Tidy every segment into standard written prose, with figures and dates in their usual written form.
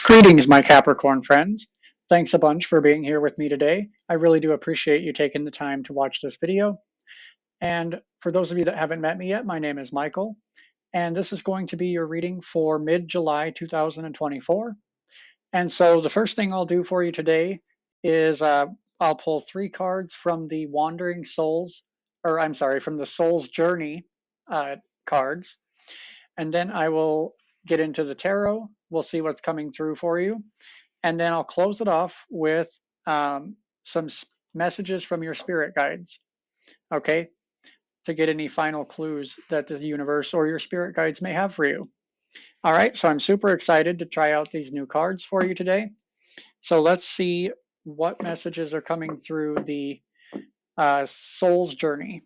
Greetings, my Capricorn friends. Thanks a bunch for being here with me today. I really do appreciate you taking the time to watch this video. And for those of you that haven't met me yet, my name is Michael, and this is going to be your reading for mid-July 2024. And so the first thing I'll do for you today is I'll pull 3 cards from the Wandering Souls, or I'm sorry, from the Soul's Journey cards. And then I will get into the tarot. We'll see what's coming through for you. And then I'll close it off with some messages from your spirit guides, okay, to get any final clues that the universe or your spirit guides may have for you. All right, so I'm super excited to try out these new cards for you today. So let's see what messages are coming through the Soul's Journey.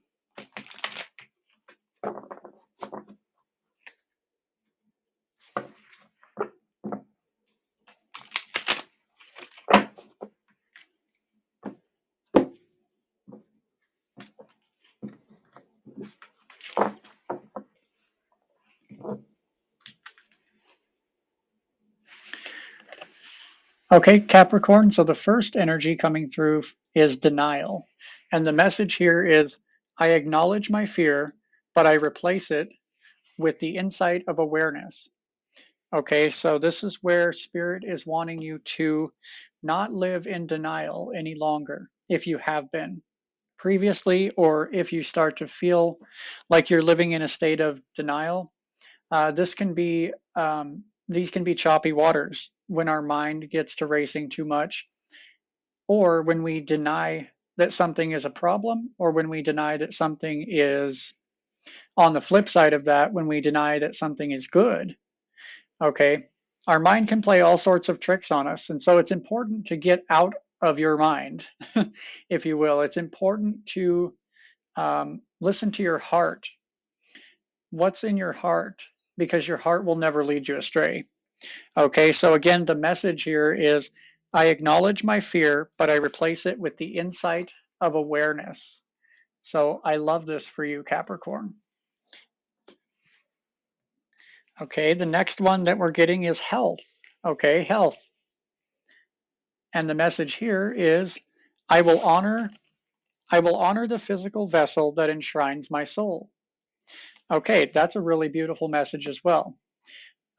Okay, Capricorn, so the first energy coming through is denial. And the message here is, I acknowledge my fear, but I replace it with the insight of awareness. Okay, so this is where Spirit is wanting you to not live in denial any longer if you have been previously, or if you start to feel like you're living in a state of denial. This can be these can be choppy waters when our mind gets to racing too much, or when we deny that something is a problem, or when we deny that something is, on the flip side of that, when we deny that something is good. Okay, our mind can play all sorts of tricks on us, and so it's important to get out of your mind, if you will. It's important to listen to your heart. What's in your heart? Because your heart will never lead you astray. Okay, so again, the message here is, I acknowledge my fear, but I replace it with the insight of awareness. So I love this for you, Capricorn. Okay, the next one that we're getting is health. Okay, health. And the message here is, I will honor the physical vessel that enshrines my soul. Okay, that's a really beautiful message as well.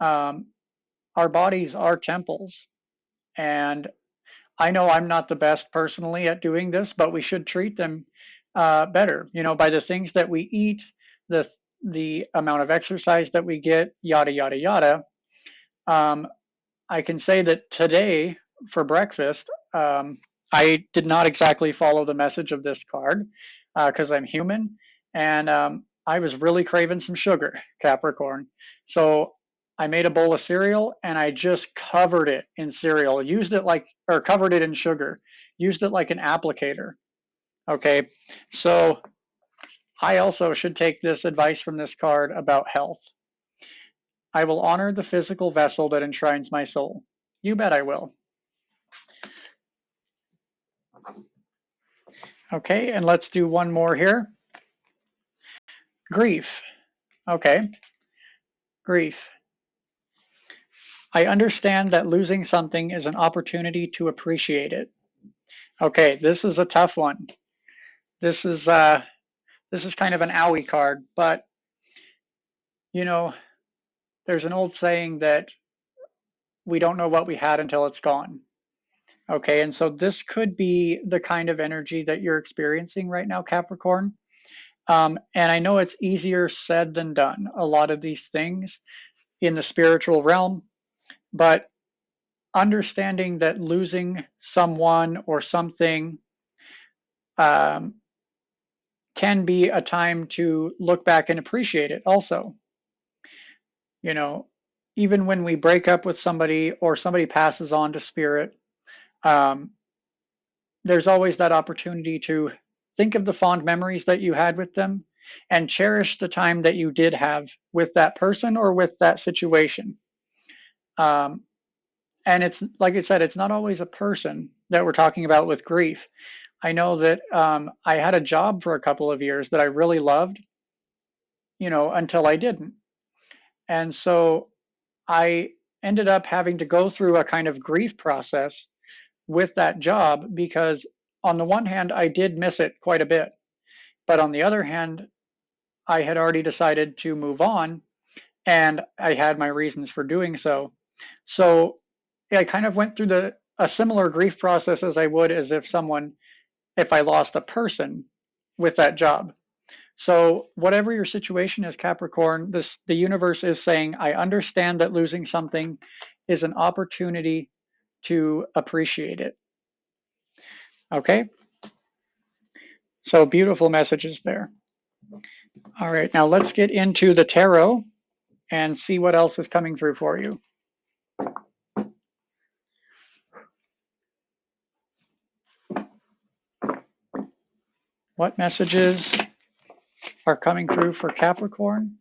Our bodies are temples, and I know I'm not the best personally at doing this, but we should treat them better, by the things that we eat, the amount of exercise that we get, yada, yada, yada. I can say that today for breakfast, I did not exactly follow the message of this card because I'm human, and I was really craving some sugar, Capricorn. So I made a bowl of cereal and I just covered it in cereal, covered it in sugar, used it like an applicator. Okay, so I also should take this advice from this card about health. I will honor the physical vessel that enshrines my soul. You bet I will. Okay, and let's do one more here. Grief. Okay, grief. I understand that losing something is an opportunity to appreciate it. Okay, this is a tough one. This is kind of an owie card, but there's an old saying that we don't know what we had until it's gone. Okay, and so this could be the kind of energy that you're experiencing right now, Capricorn. And I know it's easier said than done, a lot of these things in the spiritual realm, but understanding that losing someone or something can be a time to look back and appreciate it also. Even when we break up with somebody or somebody passes on to spirit, there's always that opportunity to think of the fond memories that you had with them and cherish the time that you did have with that person or with that situation. And it's, like I said, it's not always a person that we're talking about with grief. I know that I had a job for a couple of years that I really loved, until I didn't. And so I ended up having to go through a kind of grief process with that job because, on the one hand, I did miss it quite a bit. But on the other hand, I had already decided to move on and I had my reasons for doing so. So I kind of went through a similar grief process as I would as if I lost a person with that job. So whatever your situation is, Capricorn, the universe is saying, I understand that losing something is an opportunity to appreciate it. Okay? So beautiful messages there. All right, now let's get into the tarot and see what else is coming through for you. What messages are coming through for Capricorn?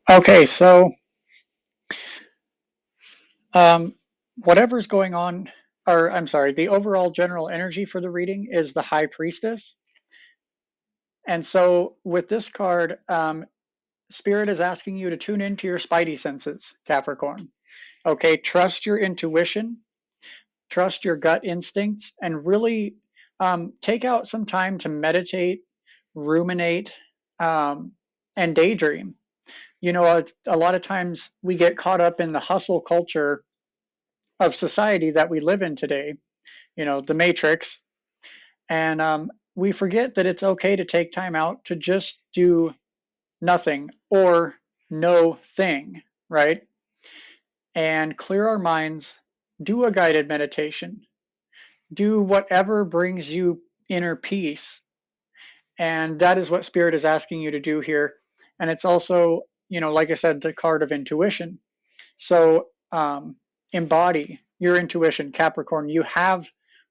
Okay, so whatever's going on, or I'm sorry, the overall general energy for the reading is the High Priestess. And so with this card, Spirit is asking you to tune into your Spidey senses, Capricorn. Okay, trust your intuition, trust your gut instincts, and really take out some time to meditate, ruminate, and daydream. You know, a lot of times we get caught up in the hustle culture of society that we live in today, you know, the matrix, and we forget that it's okay to take time out to just do nothing or no thing, right? And clear our minds, do a guided meditation, do whatever brings you inner peace. And that is what Spirit is asking you to do here. And it's also, you know, like I said, the card of intuition. So embody your intuition, Capricorn. You have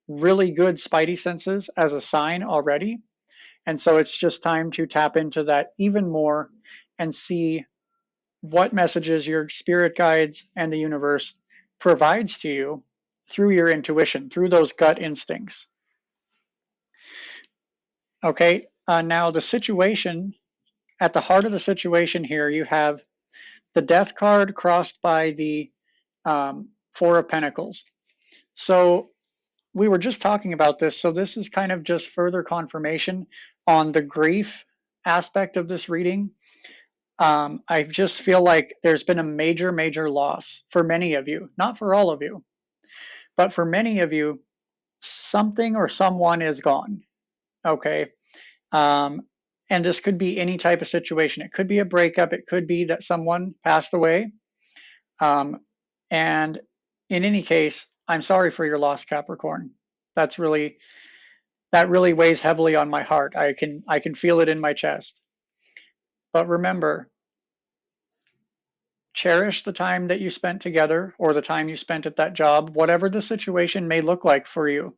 really good Spidey senses as a sign already. And so it's just time to tap into that even more and see what messages your spirit guides and the universe provides to you through your intuition, through those gut instincts. Okay, now the situation, at the heart of the situation here, you have the Death card crossed by the Four of Pentacles. So we were just talking about this, so this is kind of just further confirmation on the grief aspect of this reading. I just feel like there's been a major loss for many of you, not for all of you, but for many of you, something or someone is gone. Okay. And this could be any type of situation. It could be a breakup. It could be that someone passed away. And in any case, I'm sorry for your loss, Capricorn. That really weighs heavily on my heart. I can feel it in my chest. But remember, cherish the time that you spent together or the time you spent at that job, whatever the situation may look like for you.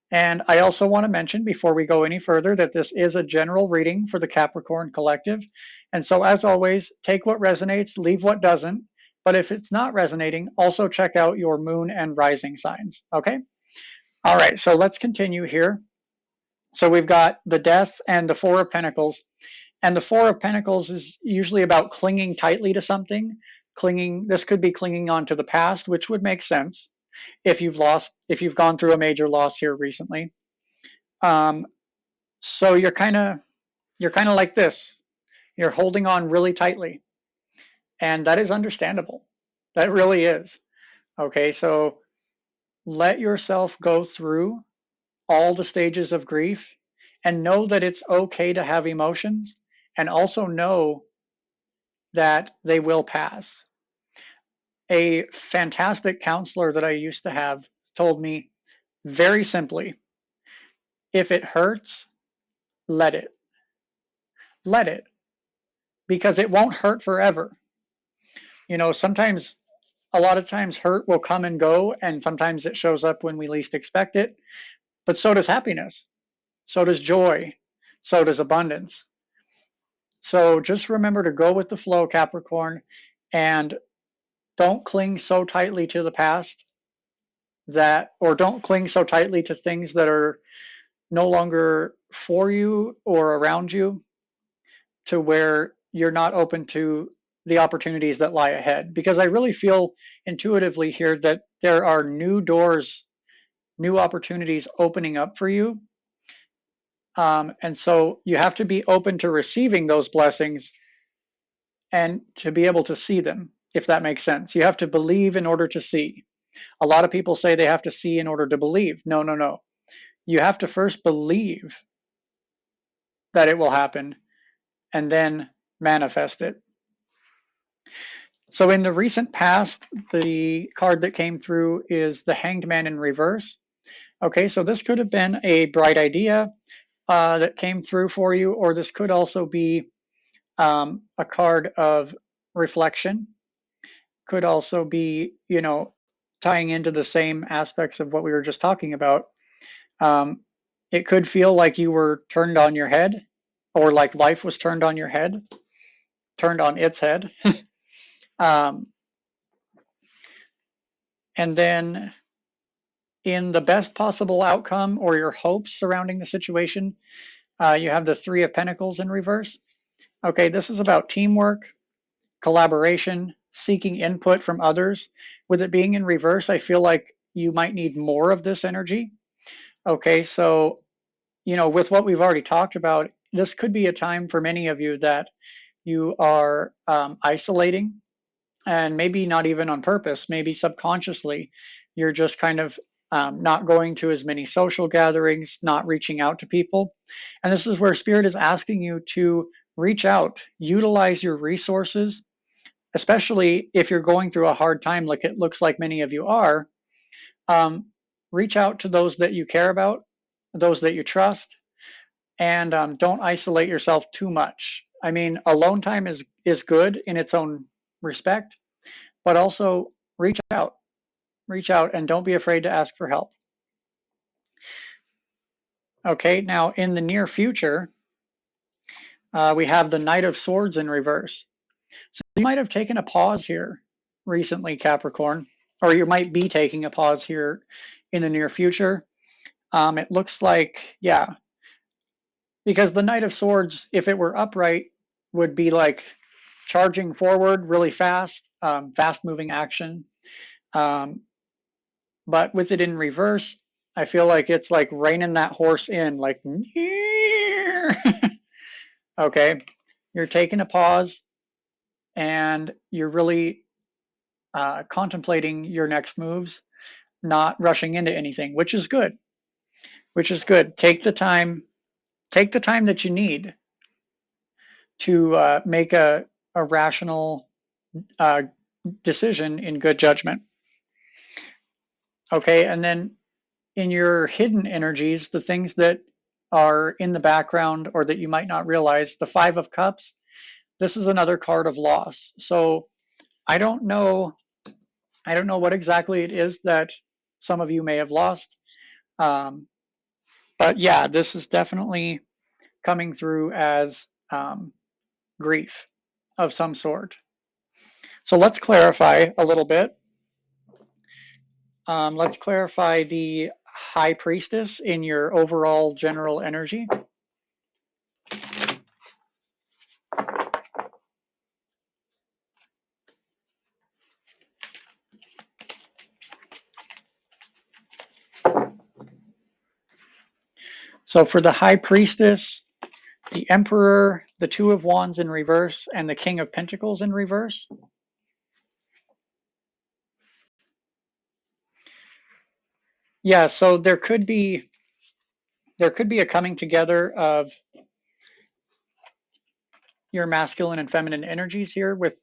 And I also want to mention before we go any further that this is a general reading for the Capricorn Collective. And so as always, take what resonates, leave what doesn't. But if it's not resonating, also check out your moon and rising signs, okay? All right, so let's continue here. So we've got the Death and the Four of Pentacles. And the Four of Pentacles is usually about clinging tightly to something. This could be clinging on to the past, which would make sense if you've gone through a major loss here recently. So you're kind of like this. You're holding on really tightly. And that is understandable. That really is. Okay, so let yourself go through all the stages of grief and know that it's okay to have emotions, and also know that they will pass. A fantastic counselor that I used to have told me very simply, if it hurts, let it. Let it, because it won't hurt forever. You know, sometimes, a lot of times, hurt will come and go, and sometimes it shows up when we least expect it. But so does happiness, so does joy, so does abundance. So just remember to go with the flow, Capricorn, and don't cling so tightly to the past or don't cling so tightly to things that are no longer for you or around you, to where you're not open to the opportunities that lie ahead. Because I really feel intuitively here that there are new doors, new opportunities opening up for you. And so you have to be open to receiving those blessings and to be able to see them, if that makes sense. You have to believe in order to see. A lot of people say they have to see in order to believe. No, no, no. You have to first believe that it will happen and then manifest it. So in the recent past, the card that came through is the Hanged Man in reverse. Okay, so this could have been a bright idea that came through for you, or this could also be a card of reflection. Could also be, you know, tying into the same aspects of what we were just talking about. It could feel like you were turned on your head, or like life was turned on your head, turned on its head. um, and then in the best possible outcome, or your hopes surrounding the situation, you have the Three of Pentacles in reverse. Okay, this is about teamwork, collaboration, seeking input from others. With it being in reverse, I feel like you might need more of this energy. Okay, so, you know, with what we've already talked about, this could be a time for many of you that you are isolating, and maybe not even on purpose, maybe subconsciously. You're just kind of not going to as many social gatherings, not reaching out to people. And this is where Spirit is asking you to reach out, utilize your resources, especially if you're going through a hard time, like it looks like many of you are. Reach out to those that you care about, those that you trust, and don't isolate yourself too much. I mean, alone time is good in its own respect, but also reach out, and don't be afraid to ask for help. Okay, now in the near future, we have the Knight of Swords in reverse. So you might have taken a pause here recently, Capricorn, or you might be taking a pause here in the near future. It looks like, yeah, because the Knight of Swords, if it were upright, would be like charging forward really fast, fast moving action. But with it in reverse, I feel like it's like reining that horse in, like, okay, you're taking a pause and you're really contemplating your next moves, not rushing into anything, which is good. Which is good. Take the time that you need to make a rational decision in good judgment. Okay, and then in your hidden energies, the things that are in the background or that you might not realize, the Five of Cups, this is another card of loss. So I don't know what exactly it is that some of you may have lost. But yeah, this is definitely coming through as grief of some sort. So let's clarify a little bit. Let's clarify the High Priestess in your overall general energy. So for the High Priestess, the Emperor, the Two of Wands in reverse, and the King of Pentacles in reverse. Yeah, so there could be a coming together of your masculine and feminine energies here, with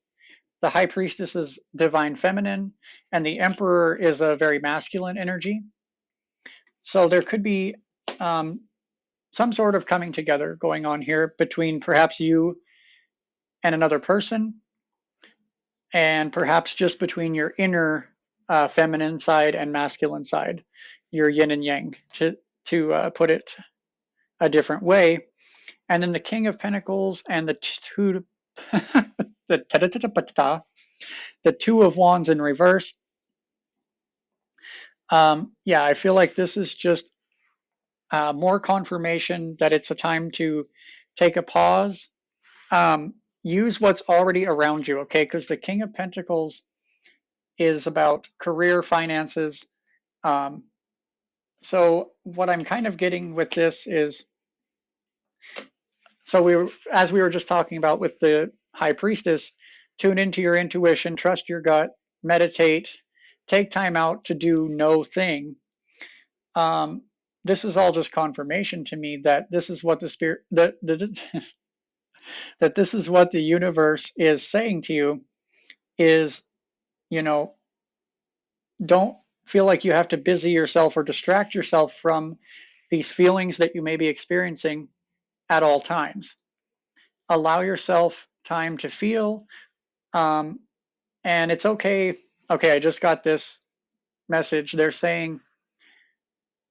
the high priestess is divine feminine and the emperor is a very masculine energy. So there could be um, some sort of coming together going on here between perhaps you and another person, and perhaps just between your inner feminine side and masculine side, your yin and yang, to put it a different way. And then the King of Pentacles and the two, the Two of Wands in reverse. Yeah, I feel like this is just more confirmation that it's a time to take a pause. Use what's already around you, okay? Because the King of Pentacles is about career, finances. Um, so what I'm kind of getting with this is, so as we were just talking about with the High Priestess, tune into your intuition, trust your gut, meditate, take time out to do no thing. This is all just confirmation to me that this is what the spirit that that this is what the universe is saying to you is, you know, don't feel like you have to busy yourself or distract yourself from these feelings that you may be experiencing at all times. Allow yourself time to feel, um, and it's okay. Okay, I just got this message. They're saying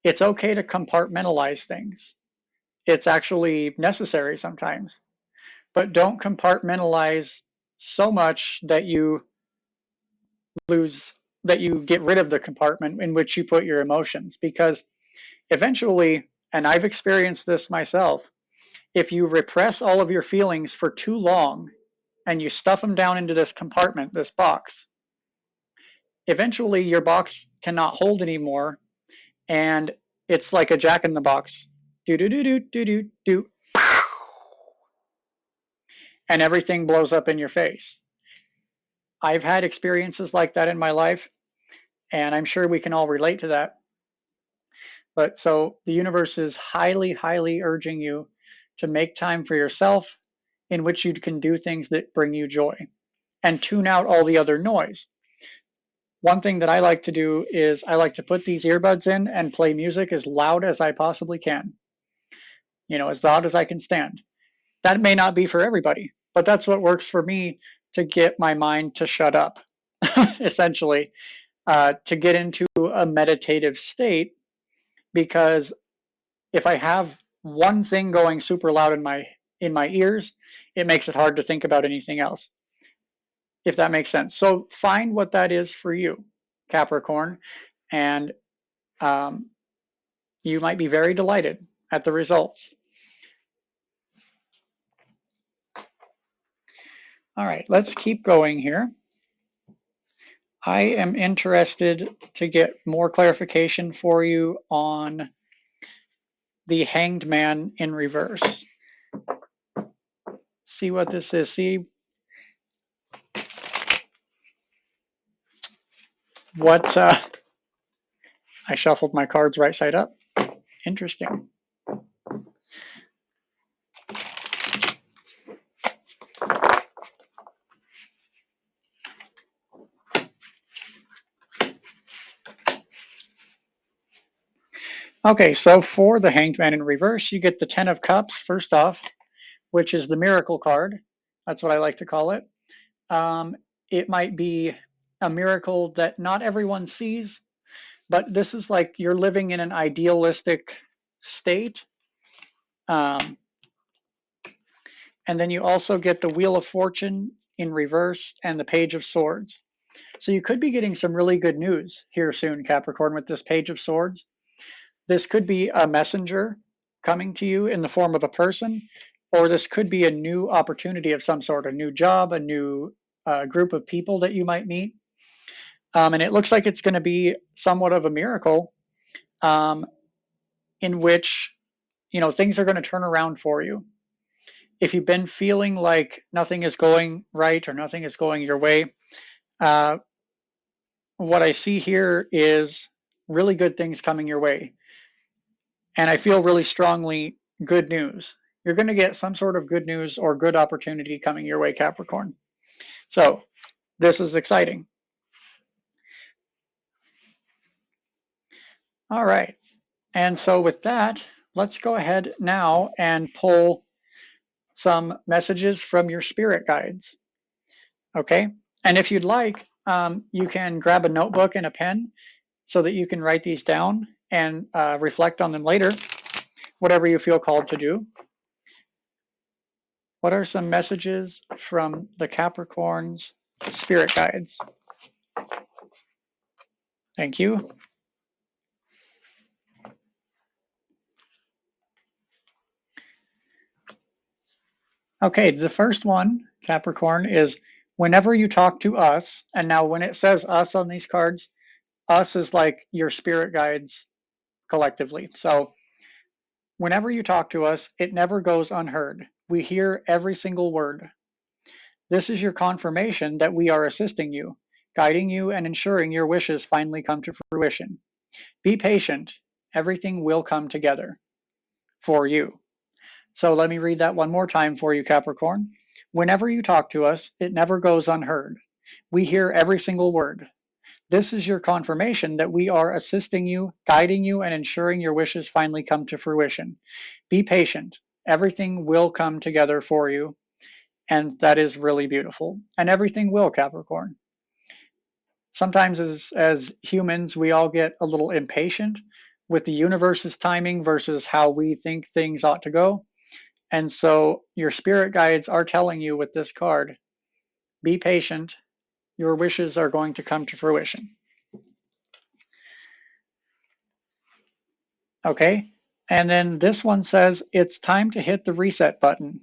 it's okay to compartmentalize things. It's actually necessary sometimes, but don't compartmentalize so much that you lose, that you get rid of the compartment in which you put your emotions, because eventually, and I've experienced this myself, if you repress all of your feelings for too long and you stuff them down into this compartment, this box, eventually your box cannot hold anymore, and it's like a jack in the box. Do do do do do do do, and everything blows up in your face. I've had experiences like that in my life, and I'm sure we can all relate to that. But so the universe is highly, highly urging you to make time for yourself in which you can do things that bring you joy and tune out all the other noise. One thing that I like to do is I like to put these earbuds in and play music as loud as I possibly can, as loud as I can stand. That may not be for everybody, but that's what works for me to get my mind to shut up, essentially, to get into a meditative state. Because if I have one thing going super loud in my ears, it makes it hard to think about anything else, if that makes sense. So find what that is for you, Capricorn, and you might be very delighted at the results. All right, let's keep going here. I am interested to get more clarification for you on the Hanged Man in reverse. See what this is. See what I shuffled my cards right side up. Interesting. Okay, so for the Hanged Man in reverse, you get the Ten of Cups first off, which is the miracle card. That's what I like to call it. It might be a miracle that not everyone sees, but this is like you're living in an idealistic state. And then you also get the Wheel of Fortune in reverse and the Page of Swords. So you could be getting some really good news here soon, Capricorn, with this Page of Swords. This could be a messenger coming to you in the form of a person, or this could be a new opportunity of some sort, a new job, a new group of people that you might meet. And it looks like it's going to be somewhat of a miracle, in which, things are going to turn around for you. If you've been feeling like nothing is going right or nothing is going your way, what I see here is really good things coming your way. And I feel really strongly good news. You're going to get some sort of good news or good opportunity coming your way, Capricorn. So this is exciting. All right. And so with that, let's go ahead now and pull some messages from your spirit guides. Okay. And if you'd like, you can grab a notebook and a pen so that you can write these down and reflect on them later, whatever you feel called to do. What are some messages from the Capricorn's spirit guides? Thank you. Okay, the first one, Capricorn, is whenever you talk to us, and now when it says us on these cards, us is like your spirit guides collectively. So whenever you talk to us, it never goes unheard. We hear every single word. This is your confirmation that we are assisting you, guiding you, and ensuring your wishes finally come to fruition. Be patient. Everything will come together for you. So let me read that one more time for you, Capricorn. Whenever you talk to us, it never goes unheard. We hear every single word. This is your confirmation that we are assisting you, guiding you, and ensuring your wishes finally come to fruition. Be patient. Everything will come together for you. And that is really beautiful. And everything will, Capricorn. Sometimes as humans, we all get a little impatient with the universe's timing versus how we think things ought to go. And so your spirit guides are telling you with this card, be patient. Your wishes are going to come to fruition. Okay. And then this one says, it's time to hit the reset button.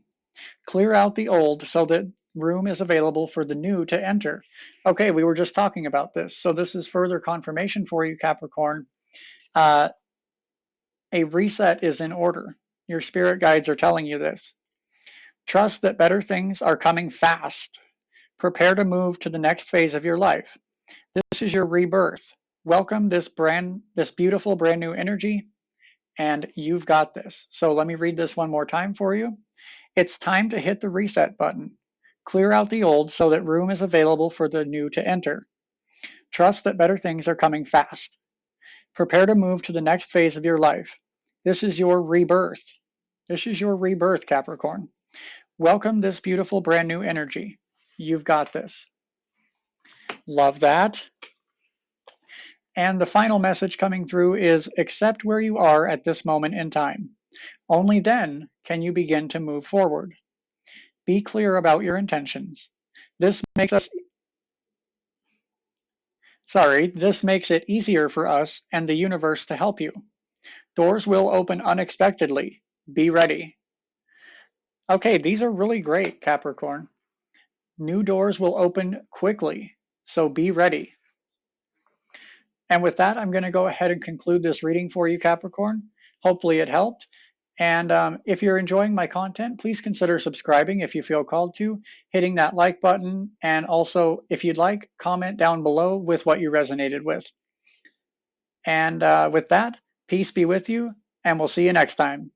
Clear out the old so that room is available for the new to enter. Okay, we were just talking about this. So this is further confirmation for you, Capricorn. A reset is in order. Your spirit guides are telling you this. Trust that better things are coming fast. Prepare to move to the next phase of your life. This is your rebirth. Welcome this beautiful brand new energy, and you've got this. So let me read this one more time for you. It's time to hit the reset button. Clear out the old so that room is available for the new to enter. Trust that better things are coming fast. Prepare to move to the next phase of your life. This is your rebirth. This is your rebirth, Capricorn. Welcome this beautiful brand new energy. You've got this. Love that. And the final message coming through is accept where you are at this moment in time. Only then can you begin to move forward. Be clear about your intentions. This makes it easier for us and the universe to help you. Doors will open unexpectedly. Be ready. Okay, these are really great, Capricorn. New doors will open quickly, so be ready. And with that, I'm going to go ahead and conclude this reading for you, Capricorn. Hopefully it helped. And if you're enjoying my content, please consider subscribing if you feel called to, hitting that like button, and also, if you'd like, comment down below with what you resonated with. And with that, peace be with you, and we'll see you next time.